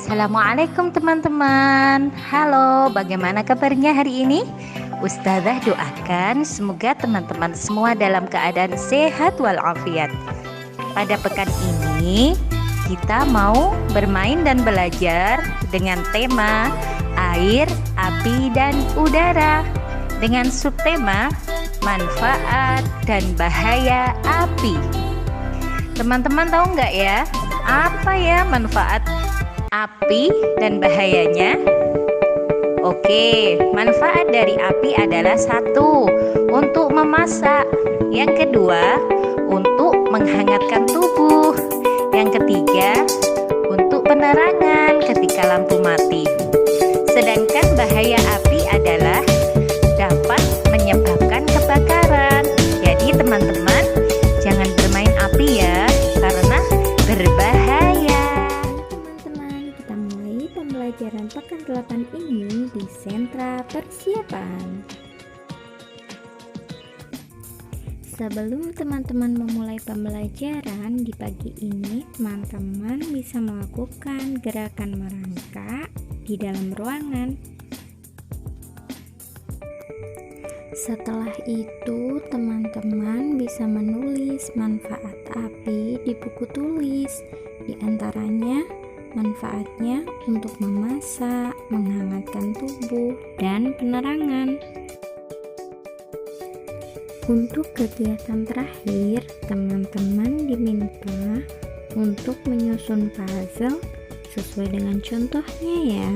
Assalamualaikum teman-teman. Halo, bagaimana kabarnya hari ini? Ustazah doakan semoga teman-teman semua dalam keadaan sehat walafiat. Pada pekan ini kita mau bermain dan belajar dengan tema air, api, dan udara, dengan subtema manfaat dan bahaya api. Teman-teman tahu nggak ya, apa ya manfaat api dan bahayanya? Oke, manfaat dari api adalah satu, untuk memasak. Yang kedua, untuk menghangatkan tubuh. Yang ketiga, untuk penerangan ketika lampu mati. Sedangkan bahaya api adalah dapat menyebabkan kebakaran. Jadi teman-teman, jangan bermain api ya, karena berbahaya. Teman-teman, kita mulai pembelajaran pekan 8 ini di sentra persiapan. Sebelum teman-teman memulai pembelajaran di pagi ini, teman-teman bisa melakukan gerakan merangkak di dalam ruangan. Setelah itu, teman-teman bisa menulis manfaat api di buku tulis. Di antaranya, manfaatnya untuk memasak, menghangatkan tubuh, dan penerangan. Untuk kegiatan terakhir, teman-teman diminta untuk menyusun puzzle sesuai dengan contohnya ya.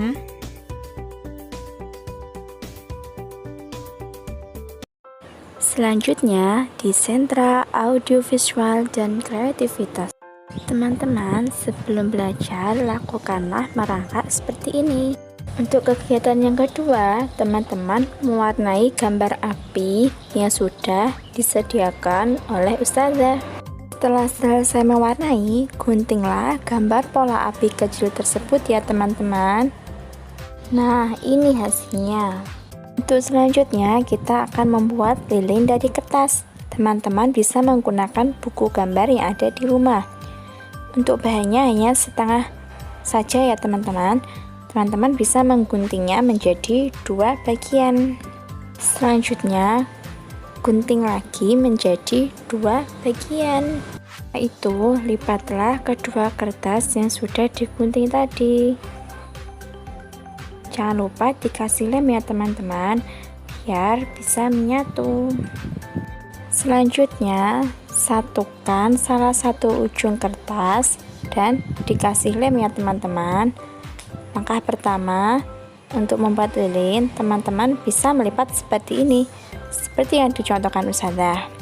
Selanjutnya di sentra audiovisual dan kreativitas. Teman-teman, sebelum belajar lakukanlah merangkak seperti ini. Untuk kegiatan yang kedua, teman-teman mewarnai gambar api yang sudah disediakan oleh ustazah. Setelah selesai mewarnai, guntinglah gambar pola api kecil tersebut ya teman-teman. Nah, ini hasilnya. Untuk selanjutnya, kita akan membuat lilin dari kertas. Teman-teman bisa menggunakan buku gambar yang ada di rumah. Untuk bahannya hanya setengah saja ya teman-teman. Teman-teman bisa mengguntingnya menjadi 2 bagian. Selanjutnya, gunting lagi menjadi 2 bagian. Setelah itu, lipatlah kedua kertas yang sudah digunting tadi. Jangan lupa dikasih lem ya teman-teman, biar bisa menyatu. Selanjutnya, satukan salah satu ujung kertas dan dikasih lem ya teman-teman. Langkah pertama, untuk membuat lilin, teman-teman bisa melipat seperti ini, seperti yang dicontohkan ustazah.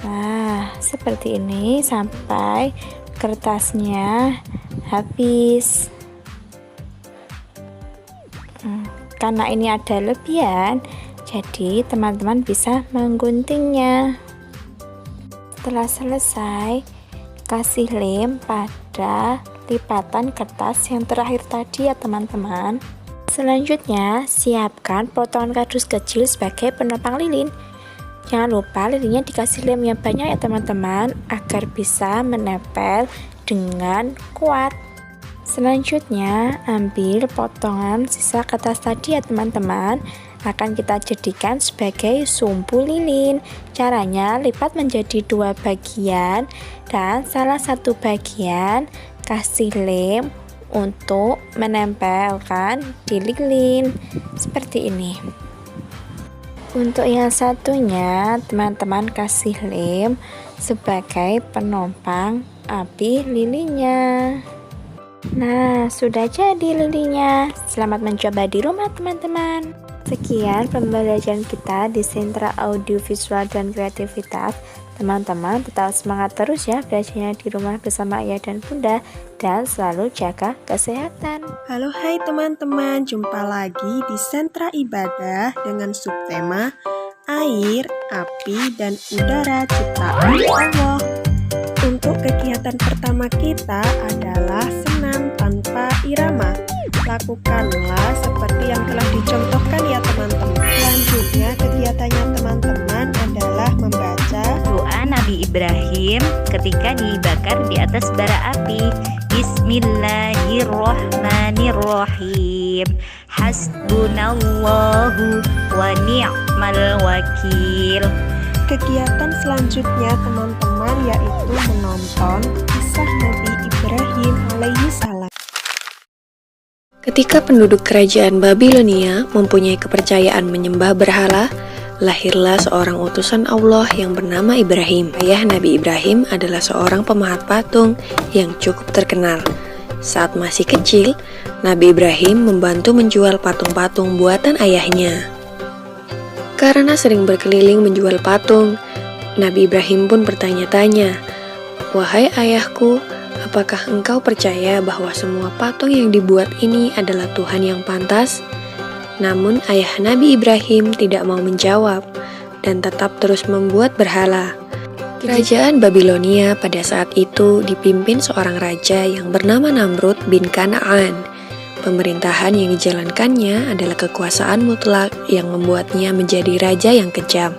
Nah, seperti ini sampai kertasnya habis. Karena ini ada lebihan, jadi teman-teman bisa mengguntingnya. Setelah selesai, kasih lem pada lipatan kertas yang terakhir tadi ya teman-teman. Selanjutnya, siapkan potongan kardus kecil sebagai penopang lilin. Jangan lupa lilinnya dikasih lem yang banyak ya teman-teman, agar bisa menempel dengan kuat. Selanjutnya, ambil potongan sisa kertas tadi ya teman-teman, akan kita jadikan sebagai sumbu lilin. Caranya, lipat menjadi 2 bagian dan salah satu bagian kasih lem untuk menempelkan di lilin seperti ini. Untuk yang satunya, teman-teman kasih lem sebagai penopang api lilinnya. Nah, sudah jadi lilinnya. Selamat mencoba di rumah teman-teman. Sekian pembelajaran kita di sentra audiovisual dan kreativitas. Teman-teman tetap semangat terus ya belajarnya di rumah bersama ayah dan bunda, dan selalu jaga kesehatan. Halo hai teman-teman, jumpa lagi di sentra ibadah dengan subtema air, api, dan udara ciptaan Allah. Untuk kegiatan pertama kita adalah senam tanpa irama. Lakukanlah seperti yang telah dicontohkan ya teman-teman. Selanjutnya kegiatannya teman-teman adalah membaca Doa Nabi Ibrahim ketika dibakar di atas bara api. Bismillahirrahmanirrahim. Bismillahirrahmanirrahim. Hasbunallahu wa ni'mal wakil. Kegiatan selanjutnya teman-teman yaitu menonton kisah Nabi Ibrahim alaihi salam. Ketika penduduk kerajaan Babilonia mempunyai kepercayaan menyembah berhala, lahirlah seorang utusan Allah yang bernama Ibrahim. Ayah Nabi Ibrahim adalah seorang pemahat patung yang cukup terkenal. Saat masih kecil, Nabi Ibrahim membantu menjual patung-patung buatan ayahnya. Karena sering berkeliling menjual patung, Nabi Ibrahim pun bertanya-tanya, "Wahai ayahku, apakah engkau percaya bahwa semua patung yang dibuat ini adalah Tuhan yang pantas?" Namun ayah Nabi Ibrahim tidak mau menjawab dan tetap terus membuat berhala. Kerajaan Babilonia pada saat itu dipimpin seorang raja yang bernama Namrud bin Kanaan. Pemerintahan yang dijalankannya adalah kekuasaan mutlak yang membuatnya menjadi raja yang kejam.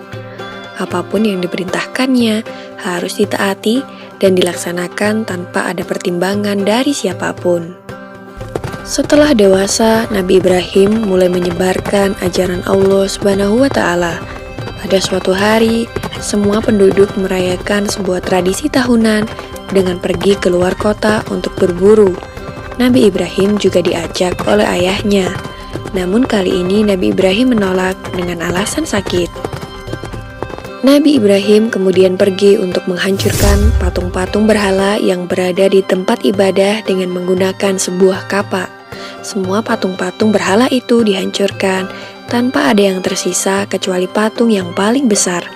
Apapun yang diperintahkannya harus ditaati dan dilaksanakan tanpa ada pertimbangan dari siapapun. Setelah dewasa, Nabi Ibrahim mulai menyebarkan ajaran Allah Subhanahu wa Ta'ala. Pada suatu hari, semua penduduk merayakan sebuah tradisi tahunan dengan pergi keluar kota untuk berburu. Nabi Ibrahim juga diajak oleh ayahnya. Namun kali ini Nabi Ibrahim menolak dengan alasan sakit. Nabi Ibrahim kemudian pergi untuk menghancurkan patung-patung berhala yang berada di tempat ibadah dengan menggunakan sebuah kapak. Semua patung-patung berhala itu dihancurkan tanpa ada yang tersisa kecuali patung yang paling besar.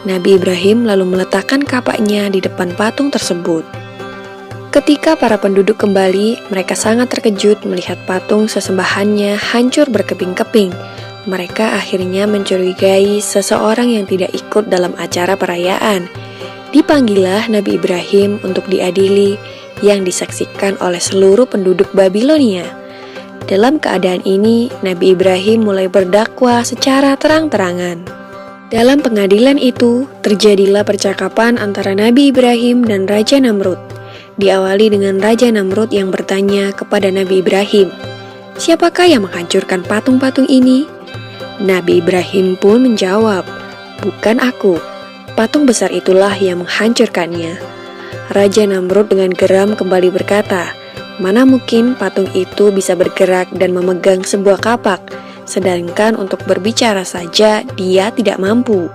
Nabi Ibrahim lalu meletakkan kapaknya di depan patung tersebut. Ketika para penduduk kembali, mereka sangat terkejut melihat patung sesembahannya hancur berkeping-keping. Mereka akhirnya mencurigai seseorang yang tidak ikut dalam acara perayaan. Dipanggillah Nabi Ibrahim untuk diadili, yang disaksikan oleh seluruh penduduk Babilonia. Dalam keadaan ini, Nabi Ibrahim mulai berdakwah secara terang-terangan. Dalam pengadilan itu, terjadilah percakapan antara Nabi Ibrahim dan Raja Namrud. Diawali dengan Raja Namrud yang bertanya kepada Nabi Ibrahim, "Siapakah yang menghancurkan patung-patung ini?" Nabi Ibrahim pun menjawab, "Bukan aku, patung besar itulah yang menghancurkannya." Raja Namrud dengan geram kembali berkata, "Mana mungkin patung itu bisa bergerak dan memegang sebuah kapak, sedangkan untuk berbicara saja dia tidak mampu."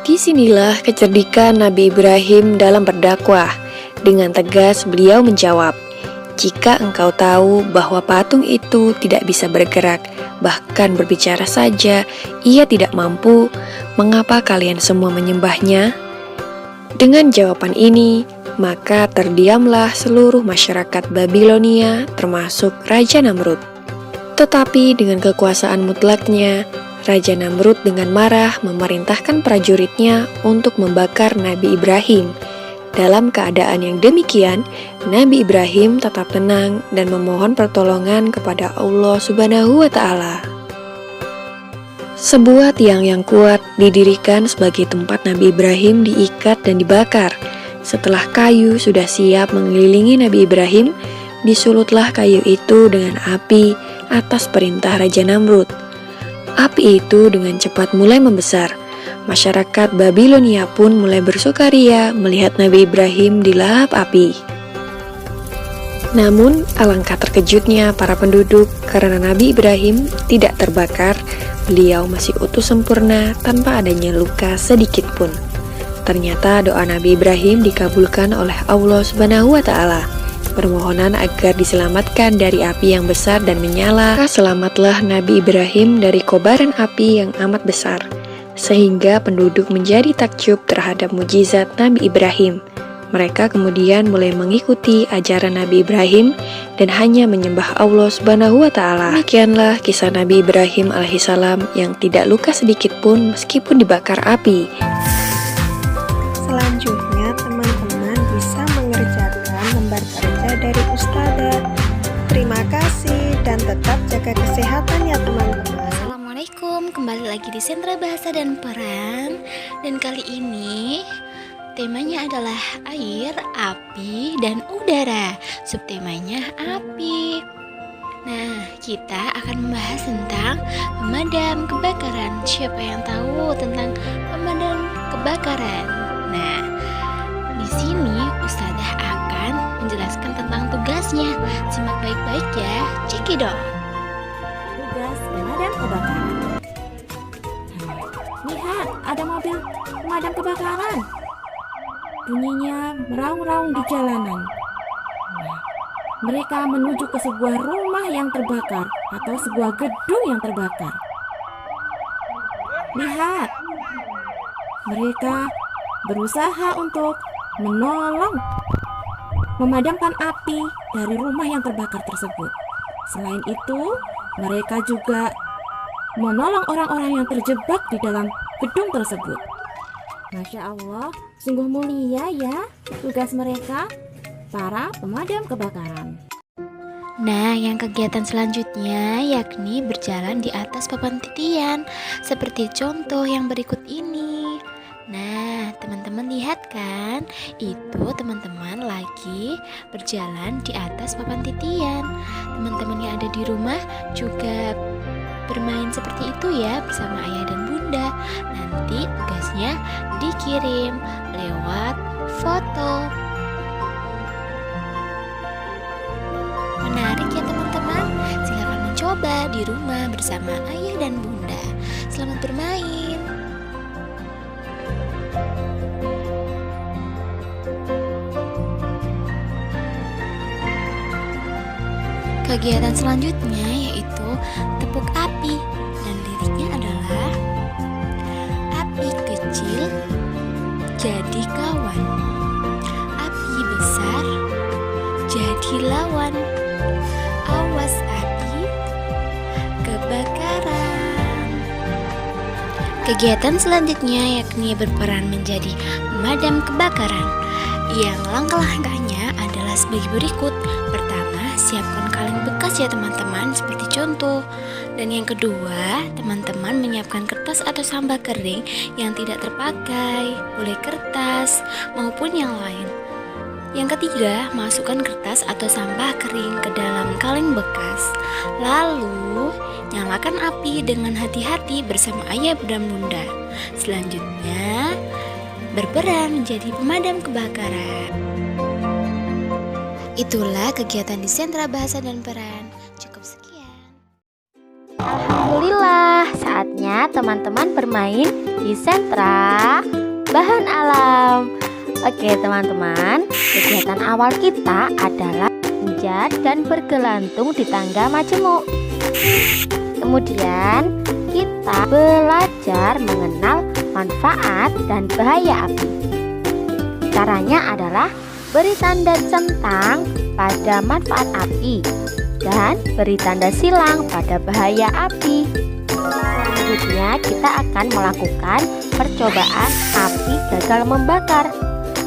Disinilah kecerdikan Nabi Ibrahim dalam berdakwah. Dengan tegas beliau menjawab, "Jika engkau tahu bahwa patung itu tidak bisa bergerak, bahkan berbicara saja ia tidak mampu, mengapa kalian semua menyembahnya?" Dengan jawaban ini, maka terdiamlah seluruh masyarakat Babilonia termasuk Raja Namrud. Tetapi dengan kekuasaan mutlaknya, Raja Namrud dengan marah memerintahkan prajuritnya untuk membakar Nabi Ibrahim. Dalam keadaan yang demikian, Nabi Ibrahim tetap tenang dan memohon pertolongan kepada Allah Subhanahu wa Ta'ala. Sebuah tiang yang kuat didirikan sebagai tempat Nabi Ibrahim diikat dan dibakar. Setelah kayu sudah siap mengelilingi Nabi Ibrahim, disulutlah kayu itu dengan api atas perintah Raja Namrud. Api itu dengan cepat mulai membesar. Masyarakat Babilonia pun mulai bersukaria melihat Nabi Ibrahim dilahap api. Namun, alangkah terkejutnya para penduduk karena Nabi Ibrahim tidak terbakar. Beliau masih utuh sempurna tanpa adanya luka sedikit pun. Ternyata doa Nabi Ibrahim dikabulkan oleh Allah Subhanahu wa Ta'ala. Permohonan agar diselamatkan dari api yang besar dan menyala, selamatlah Nabi Ibrahim dari kobaran api yang amat besar, sehingga penduduk menjadi takjub terhadap mukjizat Nabi Ibrahim. Mereka kemudian mulai mengikuti ajaran Nabi Ibrahim dan hanya menyembah Allah Subhanahu wa Ta'ala. Demikianlah kisah Nabi Ibrahim alaihissalam yang tidak luka sedikit pun meskipun dibakar api. Selanjutnya, teman-teman bisa mengerjakan lembar kerja dari Ustazah. Terima kasih dan tetap jaga kesehatan ya teman-teman. Assalamualaikum, kembali lagi di Sentra Bahasa dan Peran. Dan kali ini Temanya adalah air, api, dan udara. Subtemanya api. Nah, kita akan membahas tentang pemadam kebakaran. Siapa yang tahu tentang pemadam kebakaran? Nah, di sini Ustazah akan menjelaskan tentang tugasnya. Simak baik-baik ya. Cekidot. Tugas pemadam kebakaran. Lihat, ada mobil pemadam kebakaran. Bunyinya meraung-raung di jalanan. Mereka menuju ke sebuah rumah yang terbakar atau sebuah gedung yang terbakar. Lihat, mereka berusaha untuk memadamkan api dari rumah yang terbakar tersebut. Selain itu, mereka juga menolong orang-orang yang terjebak di dalam gedung tersebut. Masya Allah, sungguh mulia ya tugas mereka, para pemadam kebakaran. Nah, yang kegiatan selanjutnya yakni berjalan di atas papan titian, seperti contoh yang berikut ini. Nah, teman-teman lihat kan? Itu teman-teman lagi berjalan di atas papan titian. Teman-teman yang ada di rumah juga bermain seperti itu ya bersama ayah dan bunda. Nanti tugasnya dikirim lewat foto. Menarik ya teman-teman. Silakan mencoba di rumah bersama ayah dan bunda. Selamat bermain. Kegiatan selanjutnya yaitu tepuk api, dan liriknya adalah api kecil jadi kawan, api besar jadi lawan, awas api kebakaran. Kegiatan selanjutnya yakni berperan menjadi pemadam kebakaran, yang langkah-langkahnya adalah sebagai berikut. Pertama, siapkan kaleng bekas ya teman-teman, seperti contoh. Dan yang kedua, teman-teman menyiapkan kertas atau sampah kering yang tidak terpakai, boleh kertas maupun yang lain. Yang ketiga, masukkan kertas atau sampah kering ke dalam kaleng bekas. Lalu, nyalakan api dengan hati-hati bersama ayah dan bunda. Selanjutnya, berperan menjadi pemadam kebakaran. Itulah kegiatan di Sentra Bahasa dan Peran. Cukup sekian. Alhamdulillah, saatnya teman-teman bermain di Sentra Bahan Alam. Oke teman-teman, kegiatan awal kita adalah menjat dan bergelantung di tangga majemuk. Kemudian kita belajar mengenal manfaat dan bahaya api. Caranya adalah beri tanda centang pada manfaat api dan beri tanda silang pada bahaya api. Selanjutnya kita akan melakukan percobaan api gagal membakar.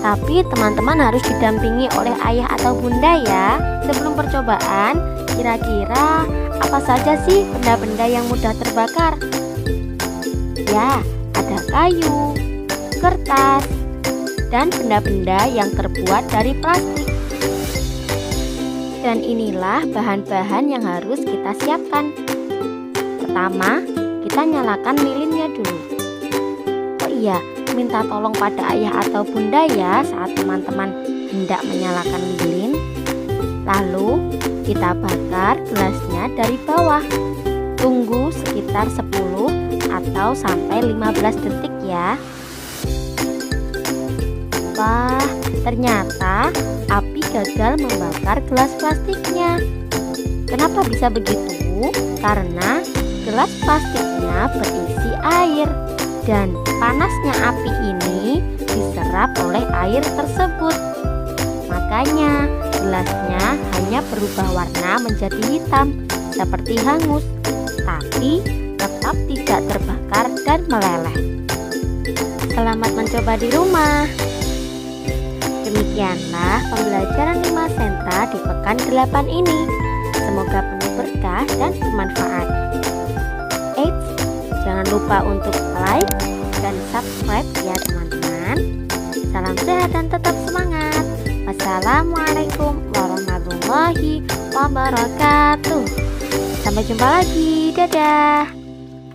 Tapi teman-teman harus didampingi oleh ayah atau bunda ya. Sebelum percobaan, kira-kira apa saja sih benda-benda yang mudah terbakar? Ya, ada kayu, kertas, dan benda-benda yang terbuat dari plastik. Dan inilah bahan-bahan yang harus kita siapkan. Pertama, kita nyalakan lilinnya dulu. Oh iya, minta tolong pada ayah atau bunda ya saat teman-teman hendak menyalakan lilin. Lalu kita bakar gelasnya dari bawah. Tunggu sekitar 10 atau sampai 15 detik ya. Wah, ternyata api gagal membakar gelas plastiknya. Kenapa bisa begitu? Karena gelas plastiknya berisi air, dan panasnya api ini diserap oleh air tersebut. Makanya gelasnya hanya berubah warna menjadi hitam seperti hangus, tapi tetap tidak terbakar dan meleleh. Selamat mencoba di rumah. Demikianlah pembelajaran 5 sentra di pekan 8 ini. Semoga penuh berkah dan bermanfaat. Jangan lupa untuk like dan subscribe ya teman-teman. Salam sehat dan tetap semangat. Wassalamualaikum warahmatullahi wabarakatuh. Sampai jumpa lagi. Dadah.